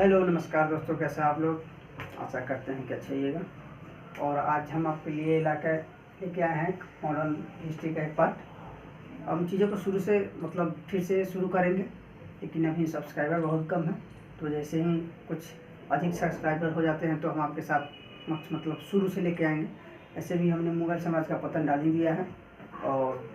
Hello नमस्कार दोस्तों, कैसे हैं आप लोग। आशा करते हैं कि अच्छे रहिएगा। और आज हम आपके लिए लेके आए हैं मॉडर्न हिस्ट्री का एक पार्ट। हम चीज़ों को शुरू से फिर से शुरू करेंगे, लेकिन अभी सब्सक्राइबर बहुत कम है। तो जैसे ही कुछ अधिक सब्सक्राइबर हो जाते हैं तो हम आपके साथ शुरू से लेके आएंगे। ऐसे भी हमने मुगल समाज का पतन डाल ही दिया है और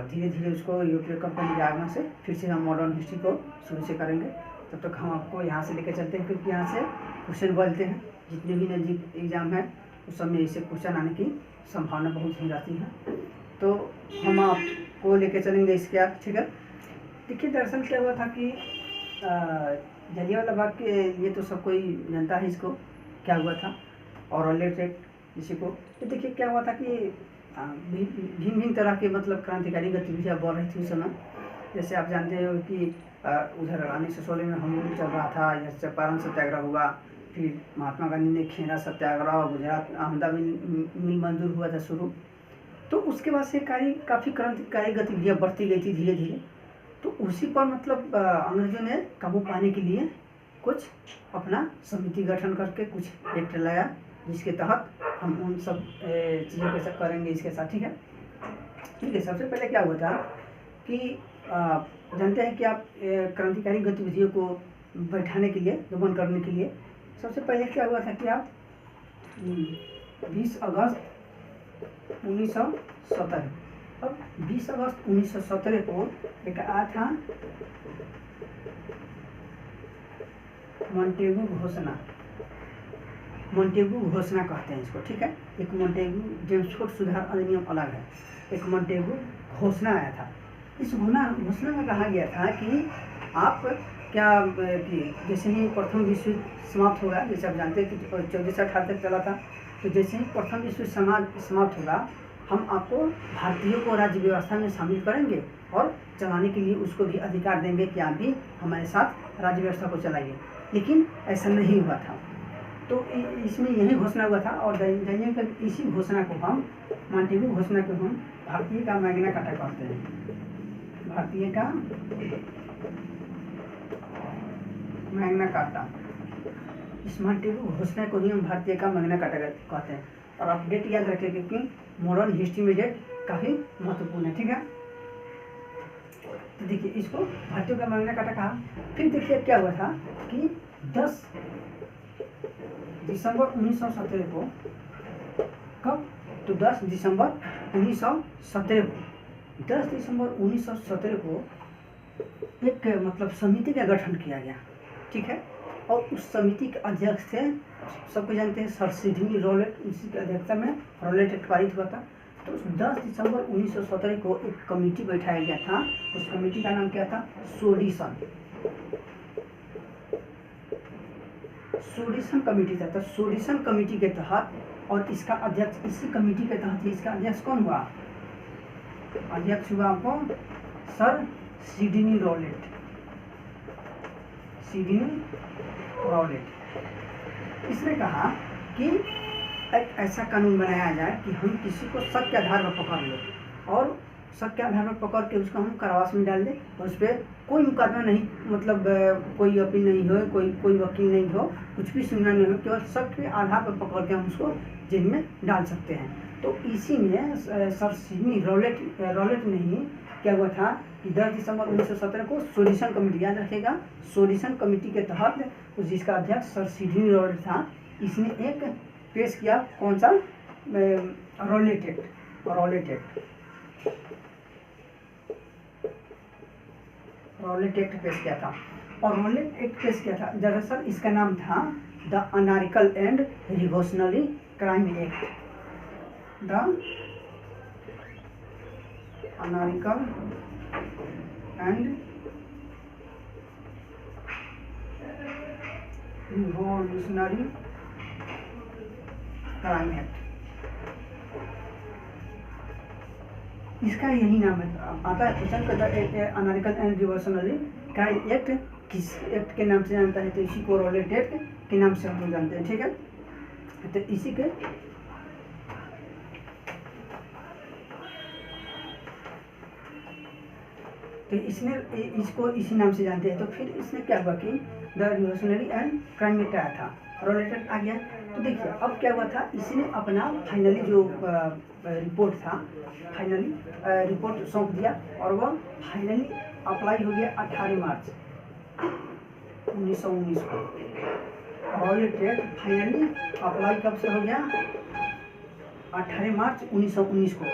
धीरे धीरे उसको यूरोपीय कंपनी के आगमन से फिर से हम मॉडर्न हिस्ट्री को शुरू से करेंगे। तब तक हम आपको यहाँ से लेकर चलते हैं, क्योंकि यहाँ से क्वेश्चन बनते हैं। जितने भी नज़दीक एग्ज़ाम है उस समय इससे क्वेश्चन आने की संभावना बहुत ही रहती है। तो हम आपको लेकर चलेंगे इसके आप, ठीक है। देखिए, दरअसल क्या हुआ था कि जलियांवाला बाग के ये तो सब कोई जानता है इसको, क्या हुआ था। और रिलेटेड इसी को तो देखिए क्या हुआ था कि भिन्न भिन्न तरह के क्रांतिकारी गतिविधियाँ बढ़ रही थी उस समय। जैसे आप जानते हो कि उधर 1916 में हम चल रहा था, यह चंपारण सत्याग्रह हुआ। फिर महात्मा गांधी ने खेड़ा सत्याग्रह, गुजरात अहमदाबाद मिल मंजूर हुआ था शुरू। तो उसके बाद से काफ़ी क्रांतिकारी गतिविधियाँ बढ़ती गई थी धीरे धीरे। तो उसी पर अंग्रेजों ने काबू पाने के लिए कुछ अपना समिति गठन करके कुछ एक्ट लाया, जिसके तहत हम उन सब चीज़ों के साथ करेंगे इसके साथ, ठीक है। ठीक है, सबसे पहले क्या हुआ था कि जानते हैं कि आप क्रांतिकारी गतिविधियों को बैठाने के लिए, दमन करने के लिए सबसे पहले क्या हुआ था कि आप 20 अगस्त 1917 अब 20 अगस्त 1917 को एक आया था मॉन्टेगू घोषणा कहते हैं इसको, ठीक है। एक मॉन्टेगू जेम्सफोर्ड सुधार अधिनियम अलग है, एक मॉन्टेगू घोषणा आया था। इस घोषणा में कहा गया था कि आप क्या कि जैसे ही प्रथम विश्व युद्ध समाप्त होगा, जैसे आप जानते हैं कि 14 से 18 तक चला था, तो जैसे ही प्रथम विश्व युद्ध समाप्त होगा, हम आपको भारतीयों को राज्य व्यवस्था में शामिल करेंगे और चलाने के लिए उसको भी अधिकार देंगे कि आप भी हमारे साथ राज्य व्यवस्था को चलाइए। लेकिन ऐसा नहीं हुआ था। तो इसमें यही घोषणा हुआ था। और इसी घोषणा को हम मॉन्टेगू घोषणा को हम भारतीय का मैग्ना कार्टा कहते हैं। भारतीय का मैग्ना कार्टा, इस मॉन्टेगू घोषणा को ही हम भारतीय का मैग्ना कार्टा कहते हैं। और आप डेट याद रखें, क्योंकि मॉडर्न हिस्ट्री में डेट काफ़ी महत्वपूर्ण है, ठीक है। तो देखिए, इसको भारतीयों का मैग्ना कार्टा कहा। फिर देखिए क्या हुआ था कि 10 दिसंबर 1917 को, कब तो 10 दिसंबर 1917 को 10 दिसंबर 1917 को एक समिति का गठन किया गया, ठीक है। और उस समिति के अध्यक्ष थे, सबको जानते हैं, सर सिडनी रॉलेट। इसी की अध्यक्षता में रॉलेट एक्ट पारित हुआ था। तो 10 दिसंबर 1917 को एक कमेटी बैठाया गया था। उस कमेटी का नाम क्या था? सोडिशन कमेटी था। तो सोडिशन कमेटी के तहत, और इसका अध्यक्ष, इसी कमेटी के तहत इसका अध्यक्ष कौन हुआ? अध्यक्ष हुआ आपको सर सिडनी रॉलेट। इसने कहा कि एक ऐसा कानून बनाया जाए कि हम किसी को शक के आधार पर पकड़ लें, और शक के आधार पर पकड़ के उसको हम कारावास में डाल दें, और उस पर कोई मुकदमा नहीं, कोई अपील नहीं हो, कोई वकील नहीं हो, कुछ भी सुनना नहीं हो, केवल शक के आधार पर पकड़ के हम उसको जेल में डाल सकते हैं। तो इसी में सर सिडनी रॉलेट ने ही क्या हुआ था कि 10 दिसंबर 1917 को सोडिशन कमेटी, याद रखेगा, सोडिशन कमेटी के तहत जिसका अध्यक्ष सर सिडनी रॉलेट था, इसने एक पेश किया, कौन सा? रॉलेट एक्ट पेश किया था। और रॉलेट एक्ट पेश किया था, दरअसल इसका नाम था the anarchical and revolutionary crime act. The anarchical and revolutionary crime act, इसका यही नाम है। आता है क्वेश्चन का, anarchical and revolutionary crime act किस एक्ट के नाम से जानता है? तो इसी को रॉलेट एक्ट के नाम से हम लोग जानते हैं, ठीक है। तो इसी के तो इसने इसको इसी नाम से जानते हैं। तो फिर इसने क्या हुआ कि द रिवोल्यूशनरी एंड क्राइम में क्या था, रोलेटेड आ गया। तो देखिए अब क्या हुआ था, इसने अपना फाइनली जो रिपोर्ट था, फाइनली रिपोर्ट सौंप दिया और वह फाइनली अप्लाई हो गया 18 मार्च 1919 को। रोलेटेड फाइनली अप्लाई कब से हो गया, 18 मार्च 1919 को।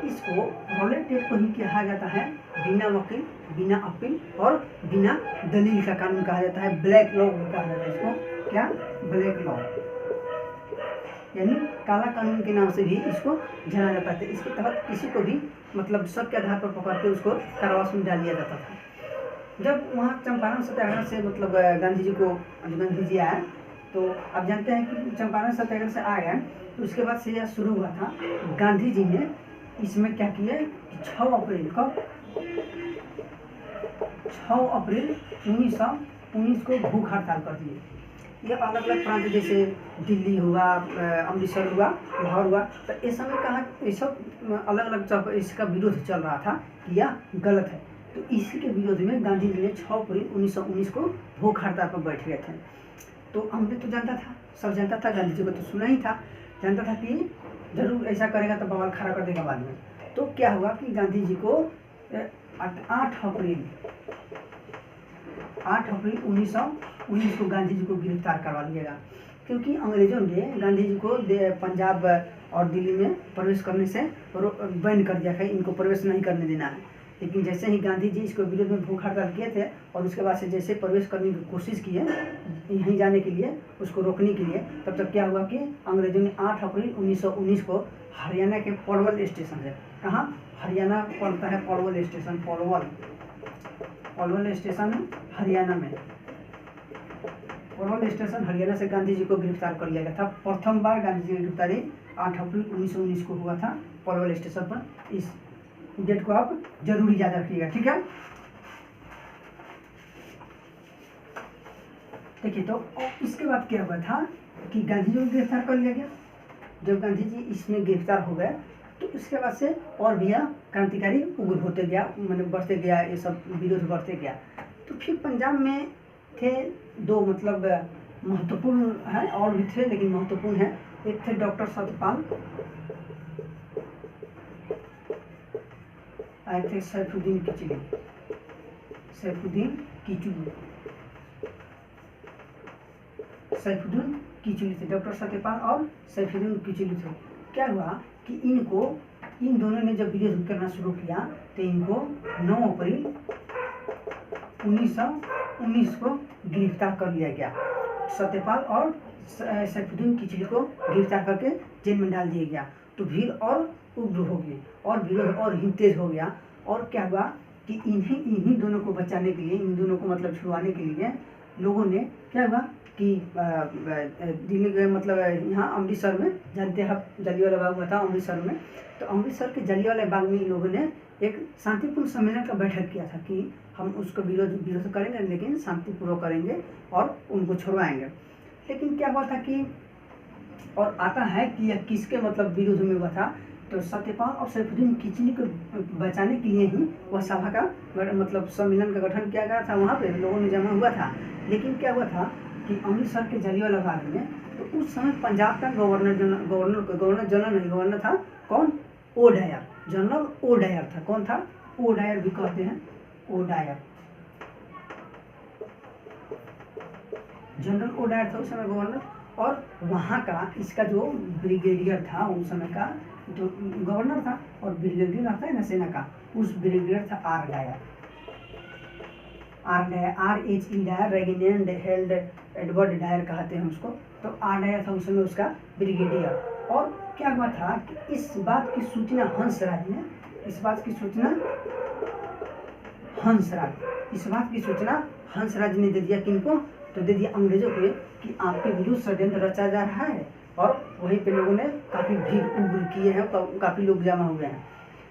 इसको रोलेटेड को ही कहा जाता है बिना वकील, बिना अपील और बिना दलील का कानून कहा जाता है, ब्लैक लॉ कहा जाता है इसको। क्या, ब्लैक लॉ, यानी काला कानून के नाम से भी इसको जाना जाता था। इसके तहत किसी को भी मतलब शक के आधार पर पकड़ के उसको कारावास में डाल दिया जाता था। जब वहाँ चंपारण सत्याग्रह से मतलब गांधी जी को, गांधी जी आए, तो आप जानते हैं कि चंपारण सत्याग्रह से आए तो उसके बाद से यह शुरू हुआ था। गांधी जी ने इसमें क्या किए, 6 अप्रैल को 6 अप्रैल 1919 को भूख हड़ताल कर दिए। ये अलग अलग प्रांत जैसे दिल्ली हुआ, अमृतसर हुआ, लाहौर हुआ, तो ये समय कहा ये सब अलग अलग इसका विरोध चल रहा था कि यह गलत है। तो इसी के विरोध में गांधी जी ने 6 अप्रैल 1919 को भूख हड़ताल पर बैठ गए थे। तो अमृत तो जानता था, सब जानता था, गांधी जी को तो सुना ही था, जानता था कि जरूर ऐसा करेगा तो बवाल खड़ा कर देगा बाद में। तो क्या हुआ कि गांधी जी को 8 अप्रैल 1919 को गांधी जी को गिरफ्तार करवा लिया गया, क्योंकि अंग्रेजों ने गांधी जी को पंजाब और दिल्ली में प्रवेश करने से बैन कर दिया है, इनको प्रवेश नहीं करने देना है। लेकिन जैसे ही गांधी जी इसको विरोध में भूख हड़ताल किए थे और उसके बाद से जैसे प्रवेश करने की कोशिश किए यहीं जाने के लिए, उसको रोकने के लिए, तब तक क्या हुआ कि अंग्रेजों ने 8 अप्रैल 1919 को हरियाणा के पलवल स्टेशन से, कहाँ हरियाणा पड़ता है, पलवल स्टेशन, पलवल स्टेशन हरियाणा में, पलवल स्टेशन हरियाणा से गांधी जी को गिरफ्तार कर लिया गया था। प्रथम बार गांधी जी की गिरफ्तारी 8 अप्रैल 1919 को हुआ था पलवल स्टेशन पर। इस डेट को आप जरूर याद रखिएगा, ठीक है। देखिए तो इसके बाद क्या हुआ था कि गांधी जी को गिरफ्तार कर लिया गया। जब गांधी जी इसमें गिरफ्तार हो गए तो उसके बाद से और भी क्रांतिकारी उग्र होते गया, मतलब बढ़ते गया, ये सब विरोध बढ़ते गया। तो फिर पंजाब में थे 2 मतलब महत्वपूर्ण है, और भी थे लेकिन महत्वपूर्ण है। एक थे डॉक्टर सत्यपाल, आए थे सैफुद्दीन किचलू, सैफुद्दीन किचलू थे, डॉक्टर सत्यपाल और सैफुद्दीन किचलू थे। क्या हुआ कि इन दोनों ने जब विरोध करना शुरू किया तो इनको 9 अप्रैल 1919 को गिरफ्तार कर लिया गया। सत्यपाल और सैफुद्दीन किचलू को गिरफ्तार करके जेल में डाल दिया गया। तो भीड़ और उग्र हो गई और विरोध और ही तेज हो गया। और क्या हुआ कि इन्हीं दोनों को बचाने के लिए, इन दोनों को मतलब छुड़वाने के लिए लोगों ने क्या हुआ कि दिल्ली के मतलब यहाँ अमृतसर में, जानते हैं आप जलियांवाला बाग हुआ था अमृतसर में, तो अमृतसर के जलियांवाला बाग में इन लोगों ने एक शांतिपूर्ण सम्मेलन का बैठक किया था कि हम उसको विरोध करेंगे लेकिन शांतिपूर्वक करेंगे और उनको छुड़वाएंगे। लेकिन क्या हुआ था कि, और आता है कि यह किसके मतलब विरोध में हुआ था, तो सत्यपाल और सैफुद्दीन किचलू को बचाने के लिए ही वह सभा का मतलब सम्मेलन का गठन किया गया था, वहाँ पे लोगों ने जमा हुआ था। लेकिन क्या हुआ था कि अमृतसर के जलियांवाला बाग में, तो उस समय पंजाब का गवर्नर था कौन, ओडायर, जनरल ओडायर था। कौन था, ओडायर भी कहते हैं, ओडायर, जनरल ओडायर था उस समय गवर्नर। और वहाँ का इसका जो ब्रिगेडियर था उस समय का, जो गवर्नर था और ब्रिगेडियर रहता है ना सेना का, उस ब्रिगेडियर था R Dyer, RHE Dyer, Reginald हेल्ड एडवर्ड डायर कहते हैं उसको। तो आर डायर था उस समय उसका ब्रिगेडियर। और क्या हुआ था कि इस बात की सूचना हंसराज ने दे दिया, किनको, तो दे दिया अंग्रेजों को कि आपके विरुद्ध षड्यंत्र रचा जा रहा है। और वहीं पे लोगों ने काफ़ी भीड़ उग्र किए हैं, काफ़ी लोग जमा हुए हैं।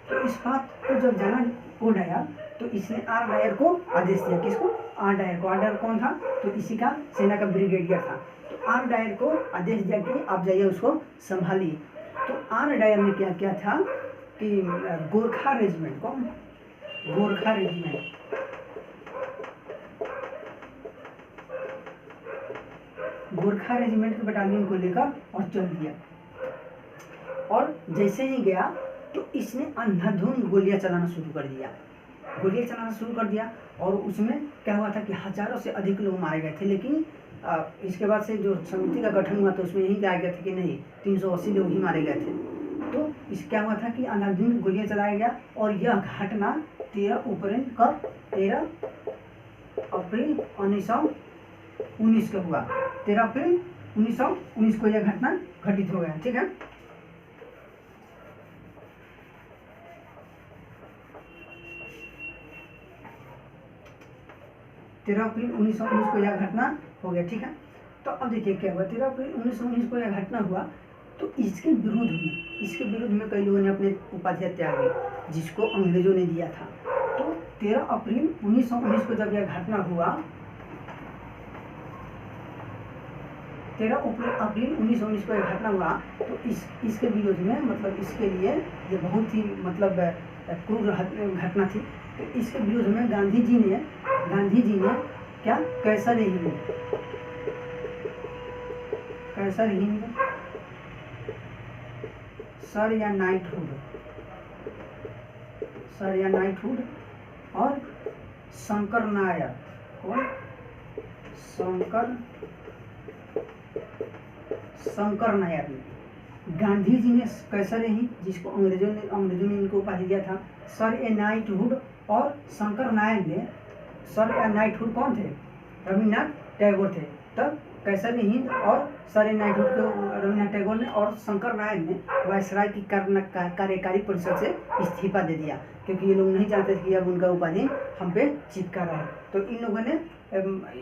तो इस बात को जब जाना ओडायर, तो इसने आर डायर को आदेश दिया, किसको, आर डायर को। आर डायर कौन था, तो इसी का सेना का ब्रिगेडियर था। तो आर डायर को आदेश दिया कि आप जाइए उसको संभालिए। तो आर डायर ने क्या किया था कि गोरखा रेजिमेंट को, गोरखा रेजिमेंट, गोरखा रेजिमेंट के बटालियन को लेकर और चल दिया। और जैसे ही गया तो इसने अंधाधुंध गोलियां चलाना शुरू कर दिया, गोलियां चलाना शुरू कर दिया। और उसमें क्या हुआ था कि हजारों से अधिक लोग मारे गए थे। लेकिन इसके बाद से जो समिति का गठन हुआ तो उसमें यही कहा गया था कि नहीं, 380 लोग ही मारे गए थे। तो इस क्या हुआ था कि अंधाधुंध गोलियां चलाया गया। और यह घटना 13 अप्रैल 1919 को हुआ। 13 अप्रैल 1919 को यह घटना घटित हो गया। ठीक है, 13 अप्रैल 1919 को यह घटना हो गया। ठीक है, तो अब देखिए क्या हुआ। 13 अप्रैल 1919 को यह घटना हुआ तो इसके विरुद्ध में कई लोगों ने अपने उपाधि त्याग दी जिसको अंग्रेजों ने दिया था। तो 13 अप्रैल 1919 को जब यह घटना हुआ, 13 अप्रैल 1919 को यह घटना हुआ तो इसके विरोध में, मतलब इसके लिए ये बहुत ही मतलब क्रूर घटना थी। तो इसके विरोध में गांधी जी ने क्या कैसर हिंद सर या नाइटहुड और शंकर नायर को शंकर नायर ने, गांधी जी ने कैसर हिंद, जिसको अंग्रेजों ने इनको उपाधि दिया था, सर ए नाइटहुड और शंकर नायर ने, सर या नाइटहुड कौन थे? रविन्द्रनाथ टैगोर थे। तब कैसर हिंद और सर ए नाइटहुड को रविन्द्रनाथ टैगोर ने और शंकर नायर ने वायसराय की कार्यकारी परिषद से इस्तीफा दे दिया, क्योंकि ये लोग नहीं चाहते थे कि अब उनका उपाधि हम पे चिपका रहे। तो इन लोगों ने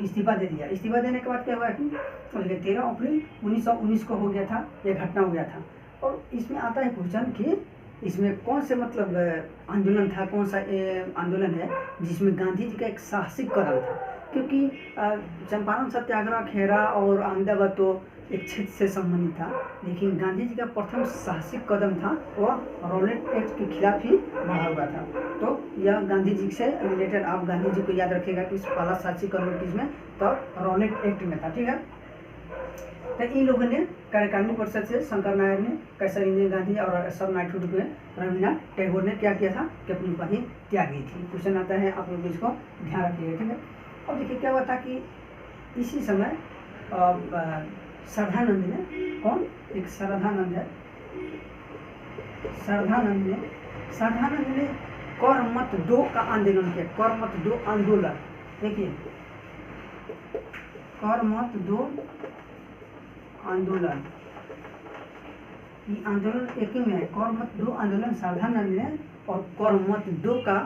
इस्तीफा दे दिया। इस्तीफा देने के बाद क्या हुआ कि 13 अप्रैल 1919 को हो गया था, यह घटना हो गया था। और इसमें आता है क्वेश्चन कि इसमें कौन से मतलब आंदोलन था, कौन सा आंदोलन है जिसमें गांधी जी का एक साहसिक कदम था। क्योंकि चंपारण सत्याग्रह, खेरा और अहमदाबाद तो एक क्षेत्र से संबंधित था, लेकिन गांधी जी का प्रथम साहसिक कदम था वह रॉलेट एक्ट के खिलाफ ही बढ़ा हुआ था। तो यह गांधी जी से रिलेटेड, आप गांधी जी को याद रखेगा कि इस पहला साहसिक कदम किसमें, तो रॉलेट एक्ट में था। ठीक है, तो इन लोगों ने कार्यकारिणी परिषद से शंकर नायर ने, कैसर हिंद, गांधी और सर नाइटहुड में रविन्द्रनाथ टैगोर ने क्या किया था कि अपनी उपाधि त्यागी थी। क्वेश्चन आता है, आप लोग इसको ध्यान रखिएगा। ठीक है, अब देखिए क्या हुआ था कि इसी समय श्रद्धानंद ने, कौन, एक श्रद्धानंद है, श्रद्धानंद ने कर मत दो का आंदोलन किया। कर मत दो आंदोलन, देखिए कर मत दो आंदोलन, ये आंदोलन एक ही में है। कर मत दो आंदोलन श्रद्धानंद ने, और कर मत दो का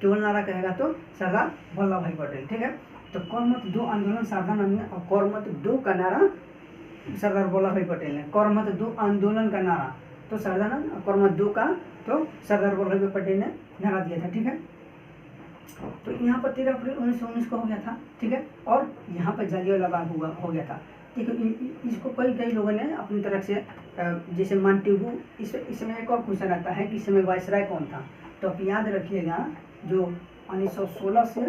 केवल नारा कहेगा तो सरदार वल्लभ भाई पटेल। ठीक है, तो कर मत दो आंदोलन श्रद्धानंद ने और कर मत दो का नारा सरदार वल्लभ भाई पटेल ने। कर मत दो आंदोलन का नारा तो श्रद्धानंद, और कर मत दो का तो सरदार वल्लभ भाई पटेल ने नारा दिया था। ठीक है, तो यहाँ पर 13 अप्रैल 1919 को हो गया था। ठीक है, और यहाँ पर जालियांवाला बाग हो गया था। ठीक है, इसको कई लोगों ने अपनी तरफ से, जैसे मांटेगू, इसमें एक और क्वेश्चन आता है कि इस समय वायसराय कौन था। तो आप याद रखिएगा, जो 1916 से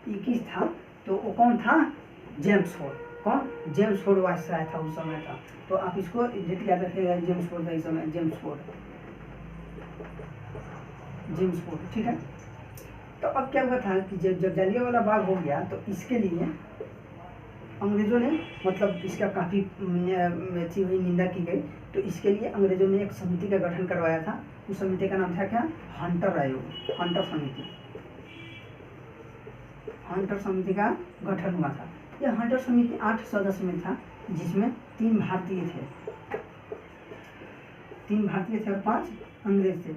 21 था तो वो कौन था? James Ford. कौन? जेम्स फोर्ड वायसराय था उस समय था। तो आप इसको डेट याद रखिएगा, जेम्स फोर्ड था इस समय, जेम्स फोर्ड। ठीक है, तो अब क्या हुआ था कि जब जालियांवाला बाग हो गया तो इसके लिए अंग्रेजों ने, मतलब इसका काफ़ी अच्छी हुई, निंदा की गई। तो इसके लिए अंग्रेजों ने एक समिति का गठन करवाया था। उस समिति का नाम था क्या? हंटर आयोग, हंटर समिति। हंटर समिति का गठन हुआ था। यह हंटर समिति 8 सदस्य में था, जिसमें 3 भारतीय थे, 3 भारतीय थे और 5 अंग्रेज थे।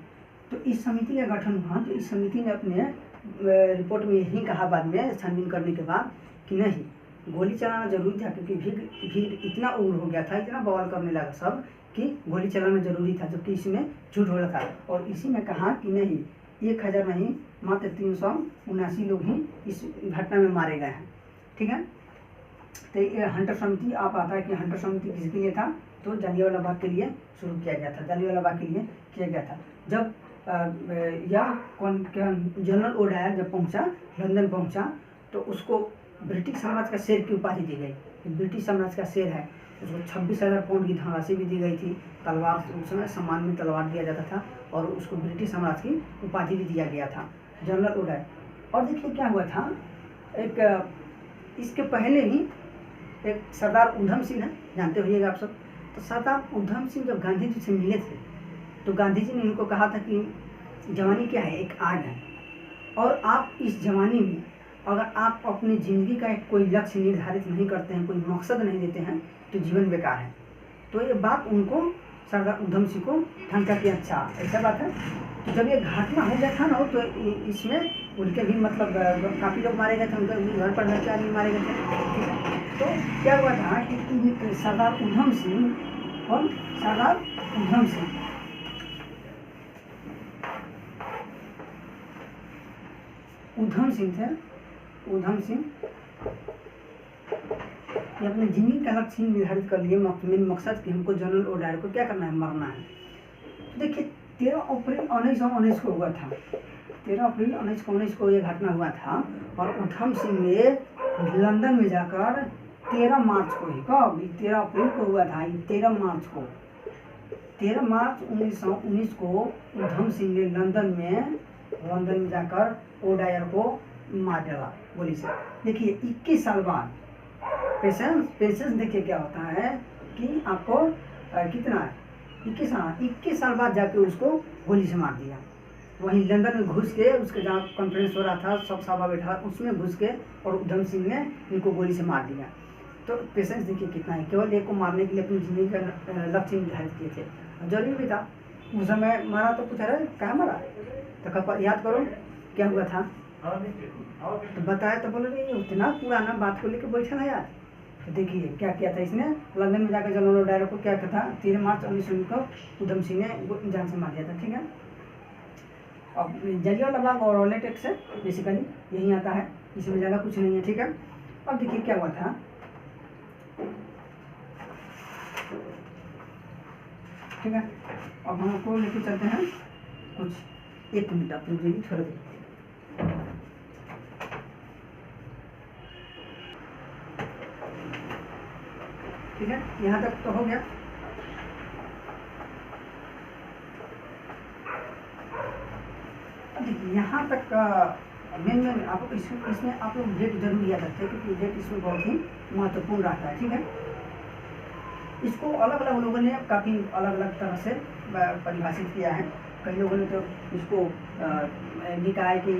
तो इस समिति का गठन हुआ तो इस समिति ने अपने रिपोर्ट में यही कहा बाद में छानबीन करने के बाद कि नहीं, गोली चलाना जरूरी था, क्योंकि भीड़ इतना उग्र हो गया था, इतना बवाल करने लगा सब कि गोली चलाना जरूरी था, जबकि इसमें झूठ हो रहा था। और इसी में कहा कि नहीं, 1000 नहीं, मात्र 379 लोग ही इस घटना में मारे गए हैं। ठीक है, तो ये हंटर समिति आप आता है कि हंटर समिति किसके लिए था? तो जालियांवाला बाग के लिए शुरू किया गया था, जालियांवाला बाग के लिए किया गया था। जब या कौन क्या जनरल ओडायर जब पहुंचा, लंदन पहुंचा, तो उसको ब्रिटिश साम्राज्य का शेर की उपाधि दी गई। ब्रिटिश साम्राज्य का शेर है, उसको 26,000 पाउंड की धनराशि भी दी गई थी। तलवार, उस समय सम्मान में तलवार दिया जाता था, और उसको ब्रिटिश साम्राज्य की उपाधि भी दिया गया था, जनरल ओडायर। और देखिए क्या हुआ था, एक इसके पहले ही एक सरदार उधम सिंह है, जानते होइएगा आप सब। तो सरदार उधम सिंह जब गांधी जी से मिले थे, तो गांधी जी ने इनको कहा था कि जवानी क्या है, एक आग है, और आप इस जवानी में अगर आप अपनी ज़िंदगी का एक कोई लक्ष्य निर्धारित नहीं करते हैं, कोई मकसद नहीं देते हैं, तो जीवन बेकार है। तो ये बात उनको, सरदार उधम सिंह को ठनका कि अच्छा ऐसा बात है। तो जब ये घटना हो गया था ना, तो इसमें उनके भी मतलब काफ़ी लोग मारे गए थे, उनके घर पर घर के आदमी मारे गए थे, ठीक है। तो क्या हुआ था कि सरदार उधम सिंह और सरदार उधम सिंह उधम सिंह थे, उधम सिंह ये अपने ज़िंदगी का लक्ष्य निर्धारित कर लिए, मेन मकसद कि हमको जनरल ओडायर को क्या करना है, मरना है। तो देखिए 13 अप्रैल 1919 को हुआ था, 13 अप्रैल 1919 को ये घटना हुआ था। और उधम सिंह ने लंदन में जाकर 13 मार्च को ही, कब, 13 अप्रैल को हुआ था, 13 मार्च को, 13 मार्च 1919 को उधम सिंह ने लंदन में जाकर ओडायर को मार डाला गोली से। देखिए 21 साल बाद, पेशेंस देखिए क्या होता है कि आपको कितना 21 साल बाद जाके उसको गोली से मार दिया। वहीं लंदन में घुस के, उसके जहाँ कॉन्फ्रेंस हो रहा था, सब सभा बैठा, उसमें घुस के और उधम सिंह ने इनको गोली से मार दिया। तो पेशेंस देखिए कितना है, केवल एक को मारने के लिए अपनी ज़िंदगी का लक्ष्य निर्धारित किए थे। जरूरी भी था, उस समय मारा तो पूछा रहे कहाँ मारा, तो याद करो क्या हुआ था, तो बताया तो बोले नहीं, इतना पुराना बात को लेकर बैठा है यार। तो देखिए क्या किया था इसने, लंदन में जाकर जनरल ओडायर को क्या था, 13 मार्च 1919 को उधम सिंह ने जान से मार दिया था, ठीक है। अब जलियांवाला बाग और रॉलेट एक्ट से बेसिकली यही आता है, इसमें ज़्यादा कुछ नहीं है, ठीक है। अब देखिए क्या हुआ था, ठीक है। अब हम आपको लेके चलते हैं कुछ, 1 मिनट आप रुकिए थोड़ा देर, ठीक है। यहाँ तक तो हो गया। देखिए यहाँ तक मेन आपको इसमें आप लोग डेट जरूर याद रखते हैं, क्योंकि डेट इसमें बहुत ही महत्वपूर्ण रहता है, ठीक है। इसको अलग अलग लोगों ने काफ़ी अलग अलग तरह से परिभाषित किया है। कई लोगों ने तो इसको लिखा है कि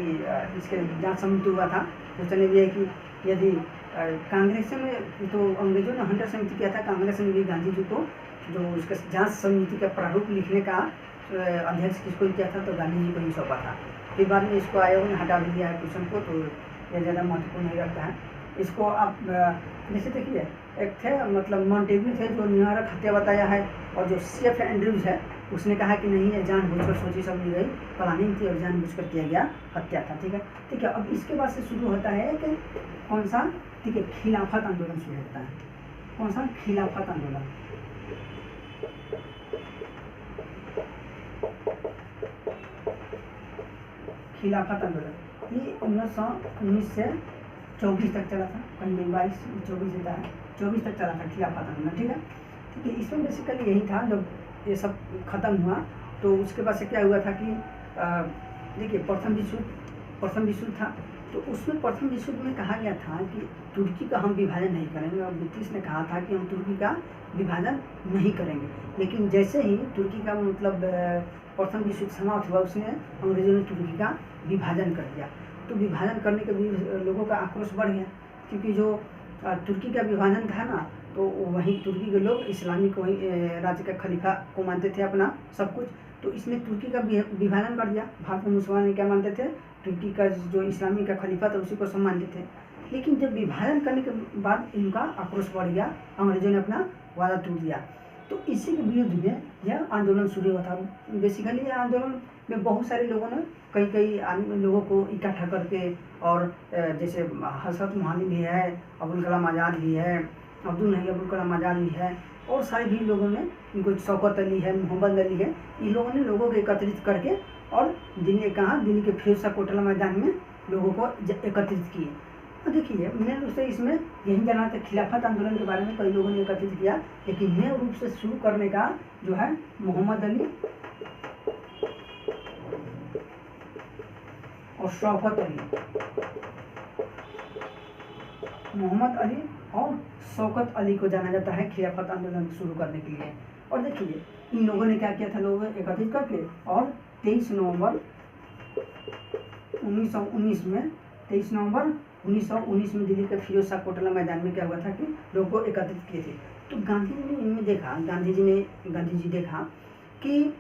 इसके जांच समिति हुआ था, सोचने भी है कि यदि कांग्रेस में तो अंग्रेजों ने हंटर समिति किया था, कांग्रेस ने भी गांधी जी को जो उसका जांच समिति का प्रारूप लिखने का अध्यक्ष किसको किया था, तो गांधी जी को ही सौंपा था। फिर बाद में इसको आयोग ने हटा दिया है क्वेश्चन को, तो यह ज़्यादा महत्वपूर्ण नहीं रखता है। इसको आप जैसे देखिए, एक थे मतलब मॉन्टेग्यू थे जो निहारक हत्या बताया है, और जो CF एंड्रूज है उसने कहा कि नहीं ये जानबूझकर सोची समझी गई प्लानिंग थी और जानबूझकर किया गया हत्या था, ठीक है। ठीक है, अब इसके बाद से शुरू होता है कि कौन सा, ठीक है, खिलाफत आंदोलन शुरू होता है। कौन सा, खिलाफत आंदोलन। खिलाफत आंदोलन ये 1919 से 24 तक चला था, कहीं 22-24 देता है, 24 तक चला था खिलाफत आंदोलन, ठीक है। ठीक है, इसमें बेसिकली यही था, जब ये सब खत्म हुआ तो उसके बाद से क्या हुआ था कि देखिए प्रथम विश्व था, तो उसमें प्रथम विश्व में कहा गया था कि तुर्की का हम विभाजन नहीं करेंगे, और ब्रिटिश ने कहा था कि हम तुर्की का विभाजन नहीं करेंगे। लेकिन जैसे ही तुर्की का मतलब प्रथम विश्व समाप्त हुआ, उसने अंग्रेजों ने तुर्की का विभाजन कर दिया। तो विभाजन करने के भी लोगों का आक्रोश बढ़ गया, क्योंकि जो तुर्की का विभाजन था ना, तो वहीं तुर्की के लोग इस्लामिक वही राज्य का खलीफा को मानते थे अपना सब कुछ। तो इसमें तुर्की का विभाजन कर दिया। भारत में मुसलमान क्या मानते थे, तुर्की का जो इस्लामी का खलीफा था उसी को सब मानते थे। लेकिन जब विभाजन करने के बाद इनका आक्रोश बढ़ गया, अंग्रेजों ने अपना वादा तोड़ दिया। तो इसी के विरुद्ध में यह आंदोलन शुरू हुआ था। बेसिकली यह आंदोलन में बहुत सारे लोगों ने कई लोगों को इकट्ठा करके, और जैसे हजरत मोहम्मद भी है, अबुल कलाम आज़ाद भी है, अब्दुल कलाम आज़ाद भी है, और सारे भी लोगों ने, इनको शौकत अली है, मोहम्मद अली है, इन लोगों ने लोगों को एकत्रित करके और दिल्ली कहाँ, दिल्ली के फिरोजशाह कोटला मैदान में लोगों को एकत्रित किए। तो देखिए मेन रूप से इसमें यही जाना था, खिलाफत आंदोलन के बारे में कई लोगों ने एकत्रित किया, लेकिन मेन रूप से शुरू करने का जो है मोहम्मद अली और शौकत अली, मोहम्मद अली और शौकत अली को जाना जाता है खिलाफत आंदोलन शुरू करने के लिए। और देखिए इन लोगों ने क्या किया था, लोगों ने एकत्रित करके और 23 नवंबर 1919 में 23 नवंबर 1919 में दिल्ली के फिरोजशाह कोटला मैदान में क्या हुआ था कि लोगों को एकत्रित किए थे। तो गांधी जी ने इनमें देखा, गांधी जी देखा कि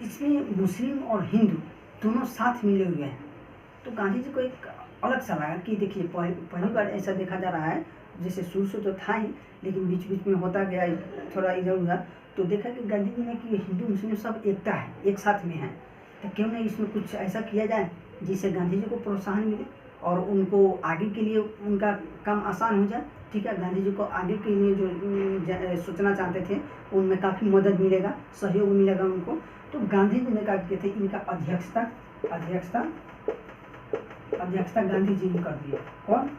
इसमें मुस्लिम और हिंदू दोनों साथ मिले हुए हैं। तो गांधी जी को एक अलग सा लगा कि देखिए पहली बार ऐसा देखा जा रहा है, जैसे शुरू से तो था ही लेकिन बीच बीच में होता गया थोड़ा इधर उधर। तो देखा कि गांधी जी ने कि हिंदू मुस्लिम सब एकता है, एक साथ में है, तो क्यों नहीं इसमें कुछ ऐसा किया जाए जिससे गांधी जी को प्रोत्साहन मिले और उनको आगे के लिए उनका काम आसान हो जाए। ठीक है, गांधी जी को आगे के लिए जो सोचना चाहते थे उनमें काफ़ी मदद मिलेगा, सहयोग मिलेगा उनको। तो गांधी जी ने क्या किए थे, इनका अध्यक्षता गांधी जी ने कर दिया। कौन?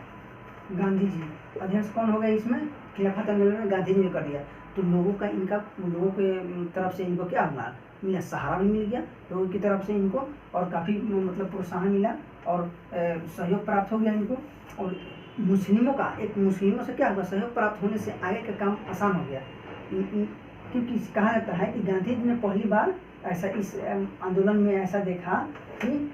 गांधी जी अध्यक्ष कौन हो गए इसमें, खिलाफत आंदोलन में गांधी जी ने कर दिया। तो लोगों के तरफ से इनको क्या मिला, सहारा भी मिल गया लोगों की तरफ से इनको, और काफ़ी मतलब प्रोत्साहन मिला और सहयोग प्राप्त हो गया इनको। और मुस्लिमों से क्या हुआ, सहयोग प्राप्त होने से आगे का काम आसान हो गया। क्योंकि कहा जाता है कि गांधी जी ने पहली बार ऐसा इस आंदोलन में ऐसा देखा कि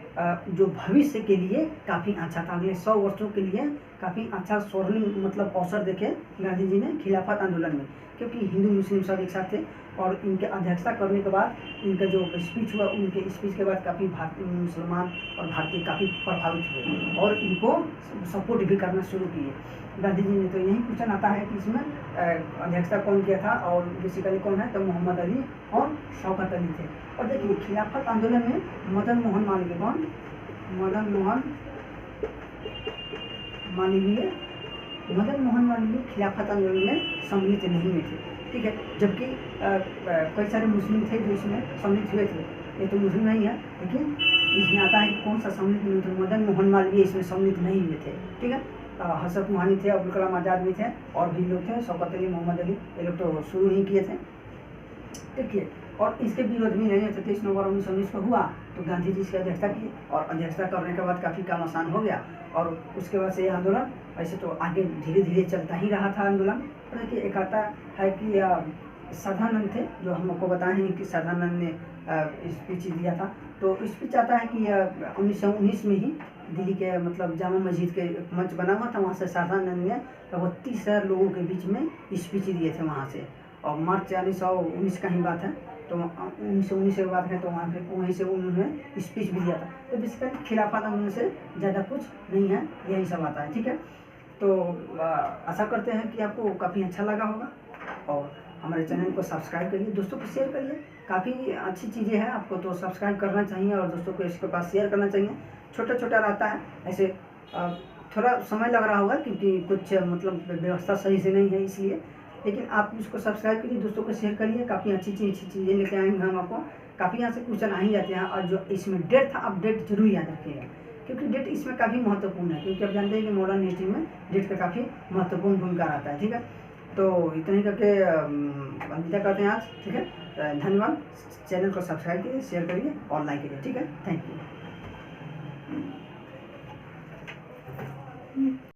जो भविष्य के लिए काफ़ी अच्छा था, अगले 100 वर्षों के लिए काफ़ी अच्छा स्वर्णिम मतलब अवसर देखे गांधी जी ने खिलाफत आंदोलन में। क्योंकि हिंदू मुस्लिम सब एक साथ थे और इनके अध्यक्षता करने के बाद इनका जो स्पीच हुआ, उनके स्पीच के बाद काफ़ी भारतीय मुसलमान और भारतीय काफ़ी प्रभावित हुए और इनको सपोर्ट भी करना शुरू किए गांधी जी ने। तो यही क्वेश्चन आता है कि इसमें अध्यक्षता कौन किया था और बेसिकली कौन है, तो मोहम्मद अली और शौकत अली थे। और देखिए खिलाफत आंदोलन में मदन मोहन मालवीय, कौन? मदन मोहन मालवीय खिलाफत आंदोलन में सम्मिलित नहीं हुए थे। ठीक है, जबकि कई सारे मुस्लिम थे जो इसमें सम्मिलित हुए थे। ये तो मुस्लिम नहीं है, लेकिन इसमें आता है कि कौन सा सम्मिलित नहीं थे, मदन मोहन मालवीय इसमें सम्मिलित नहीं हुए थे। ठीक है, हजरत मोहानी थे, अब्दुल कलाम आज़ाद भी थे और भी लोग थे, शौकत अली, मोहम्मद अली, ये लोग तो शुरू ही किए थे। देखिए, और इसके विरोध भी नहीं थे। 23 नवंबर 1919 को हुआ तो गांधी जी इसकी अध्यक्षता की और अध्यक्षता करने के बाद काफ़ी काम आसान हो गया। और उसके बाद से ये आंदोलन ऐसे तो आगे धीरे धीरे चलता ही रहा था आंदोलन। तो देखिए एक आता है कि सदानंद थे, जो हम आपको बताए हैं कि सदानंद ने स्पीच दिया था। तो स्पीच आता है कि 1919 में ही दिल्ली के मतलब जामा मस्जिद के मंच बना हुआ था, वहाँ से सदानंद ने लगभग 30,000 लोगों के बीच में स्पीच दिए थे वहाँ से। और मार्च 1919 का ही बात है, तो 1919 की बात है, तो वहीं से उन्होंने स्पीच भी दिया था। तो बेसिकली खिलाफत आंदोलन से ज़्यादा कुछ नहीं है, यही सब आता है। ठीक है, तो आशा करते हैं कि आपको काफ़ी अच्छा लगा होगा और हमारे चैनल को सब्सक्राइब करिए, दोस्तों को शेयर करिए। काफ़ी अच्छी चीज़ें हैं, आपको तो सब्सक्राइब करना चाहिए और दोस्तों को इसके पास शेयर करना चाहिए। छोटा छोटा रहता है, ऐसे थोड़ा समय लग रहा होगा क्योंकि कुछ मतलब व्यवस्था सही से नहीं है इसलिए, लेकिन आप इसको सब्सक्राइब करिए, दोस्तों को शेयर करिए। काफ़ी अच्छी चीज़ें लेके आएंगे हम आपको। काफ़ी यहाँ से क्वेश्चन आ ही जाते हैं, और जो इसमें डेट था आप डेट जरूर याद रखिएगा, क्योंकि डेट इसमें काफ़ी महत्वपूर्ण है, क्योंकि आप जानते हैं कि मॉडर्न हिस्ट्री में डेट का काफ़ी महत्वपूर्ण भूमिका रहता है। ठीक है, तो इतना ही करके अलविदा करते हैं आज। ठीक है, धन्यवाद। चैनल को सब्सक्राइब करिए, शेयर करिए और लाइक करिए। ठीक है, थैंक यू।